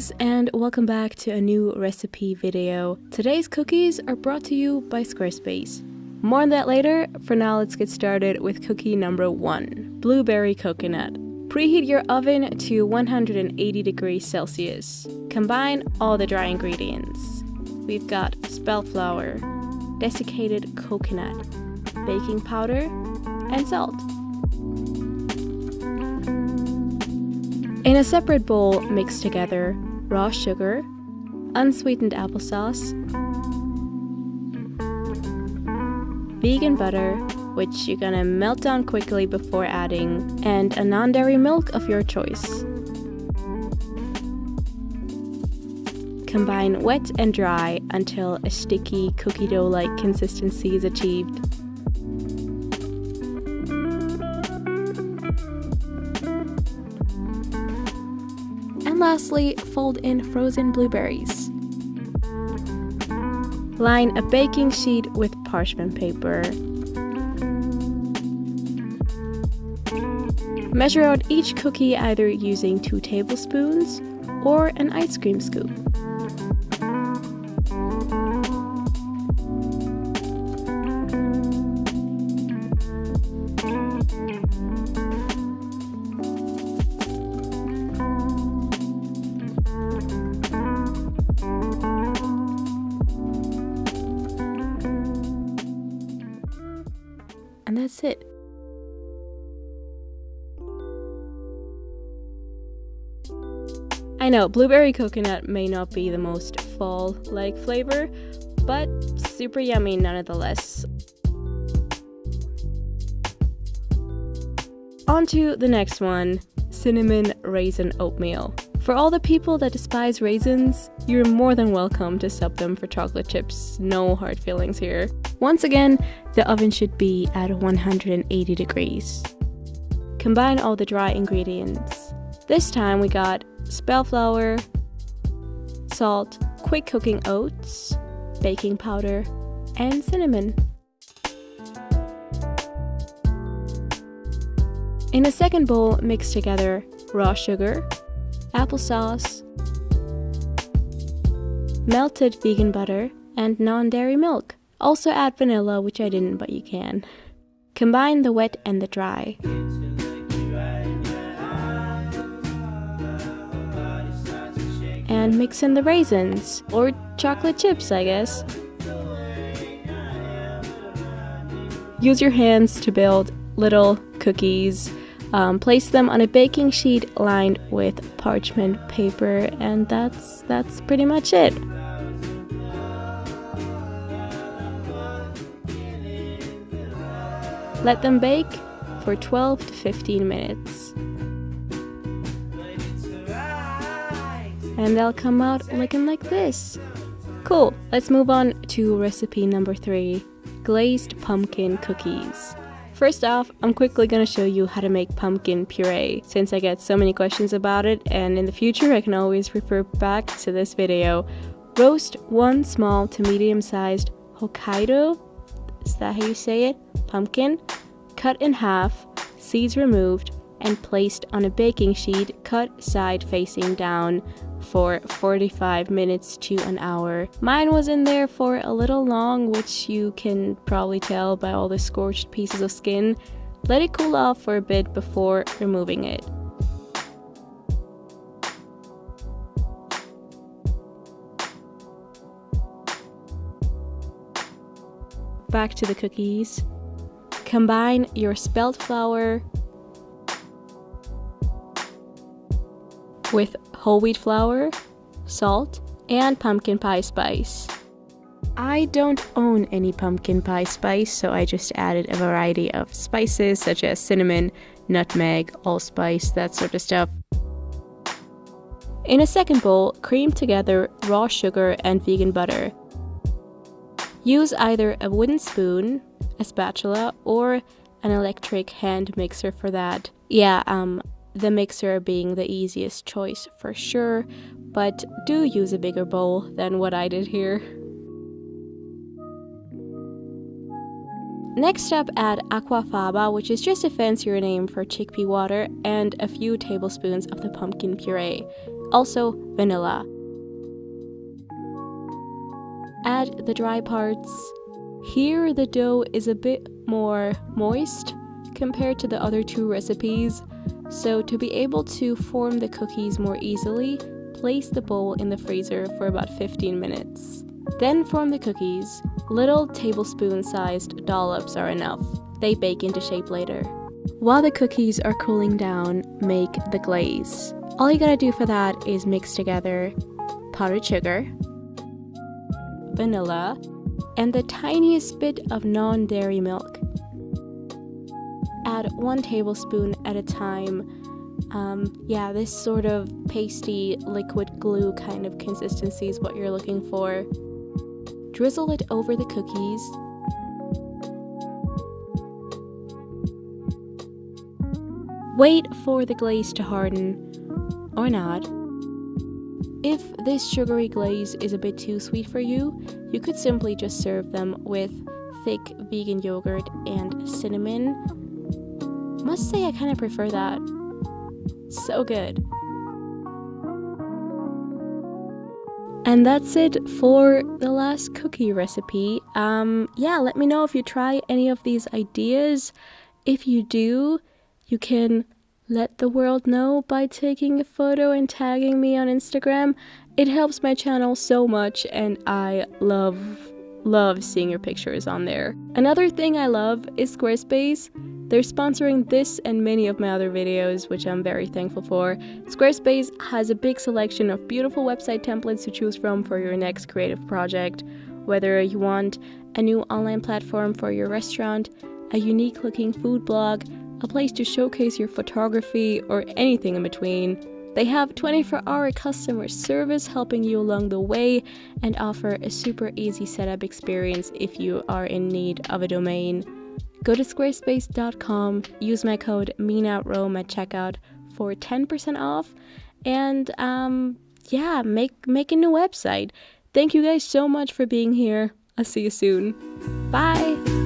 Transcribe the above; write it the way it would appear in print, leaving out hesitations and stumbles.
guys, and welcome back to a new recipe video. Today's cookies are brought to you by Squarespace. More on that later. For now, let's get started with cookie number 1, blueberry coconut. Preheat your oven to 180 degrees Celsius. Combine all the dry ingredients. We've got spelt flour, desiccated coconut, baking powder, and salt. In a separate bowl, mix together raw sugar, unsweetened applesauce, vegan butter, which you're gonna melt down quickly before adding, and a non-dairy milk of your choice. Combine wet and dry until a sticky cookie dough-like consistency is achieved. And lastly, fold in frozen blueberries. Line a baking sheet with parchment paper. Measure out each cookie either using 2 tablespoons or an ice cream scoop. And that's it. I know, blueberry coconut may not be the most fall-like flavor, but super yummy nonetheless. On to the next one, cinnamon raisin oatmeal. For all the people that despise raisins, you're more than welcome to sub them for chocolate chips. No hard feelings here. Once again, the oven should be at 180 degrees. Combine all the dry ingredients. This time we got spelt flour, salt, quick cooking oats, baking powder, and cinnamon. In a second bowl, mix together raw sugar, applesauce, melted vegan butter, and non-dairy milk. Also add vanilla, which I didn't, but you can. Combine the wet and the dry. And mix in the raisins, or chocolate chips, I guess. Use your hands to build little cookies. Place them on a baking sheet lined with parchment paper, and that's pretty much it. Let them bake for 12 to 15 minutes. And they'll come out looking like this. Cool, let's move on to recipe number 3, glazed pumpkin cookies. First off, I'm quickly gonna show you how to make pumpkin puree, since I get so many questions about it, and in the future I can always refer back to this video. Roast 1 small to medium-sized Hokkaido, is that how you say it? Pumpkin, cut in half, seeds removed, and placed on a baking sheet cut side facing down for 45 minutes to an hour. Mine was in there for a little long, which you can probably tell by all the scorched pieces of skin. Let it cool off for a bit before removing it. Back to the cookies. Combine your spelt flour with whole wheat flour, salt, and pumpkin pie spice. I don't own any pumpkin pie spice, so I just added a variety of spices such as cinnamon, nutmeg, allspice, that sort of stuff. In a second bowl, cream together raw sugar and vegan butter. Use either a wooden spoon, a spatula, or an electric hand mixer for that. The mixer being the easiest choice for sure, but do use a bigger bowl than what I did here. Next up, add aquafaba, which is just a fancier name for chickpea water, and a few tablespoons of the pumpkin puree. Also vanilla. Add the dry parts. Here the dough is a bit more moist compared to the other two recipes, so to be able to form the cookies more easily, place the bowl in the freezer for about 15 minutes. Then form the cookies. Little tablespoon-sized dollops are enough. They bake into shape later. While the cookies are cooling down, make the glaze. All you gotta do for that is mix together powdered sugar, vanilla, and the tiniest bit of non-dairy milk. Add 1 tablespoon at a time. This sort of pasty liquid glue kind of consistency is what you're looking for. Drizzle it over the cookies. Wait for the glaze to harden, or not. If this sugary glaze is a bit too sweet for you, you could simply just serve them with thick vegan yogurt and cinnamon. Must say I kind of prefer that. So good. And that's it for the last cookie recipe. Let me know if you try any of these ideas. If you do, you can let the world know by taking a photo and tagging me on Instagram. It helps my channel so much, and I love seeing your pictures on there. Another thing I love is Squarespace. They're sponsoring this and many of my other videos, which I'm very thankful for. Squarespace has a big selection of beautiful website templates to choose from for your next creative project. Whether you want a new online platform for your restaurant, a unique looking food blog, a place to showcase your photography, or anything in between. They have 24-hour customer service helping you along the way and offer a super easy setup experience if you are in need of a domain. Go to squarespace.com, use my code MINAROME at checkout for 10% off, and make a new website. Thank you guys so much for being here. I'll see you soon. Bye!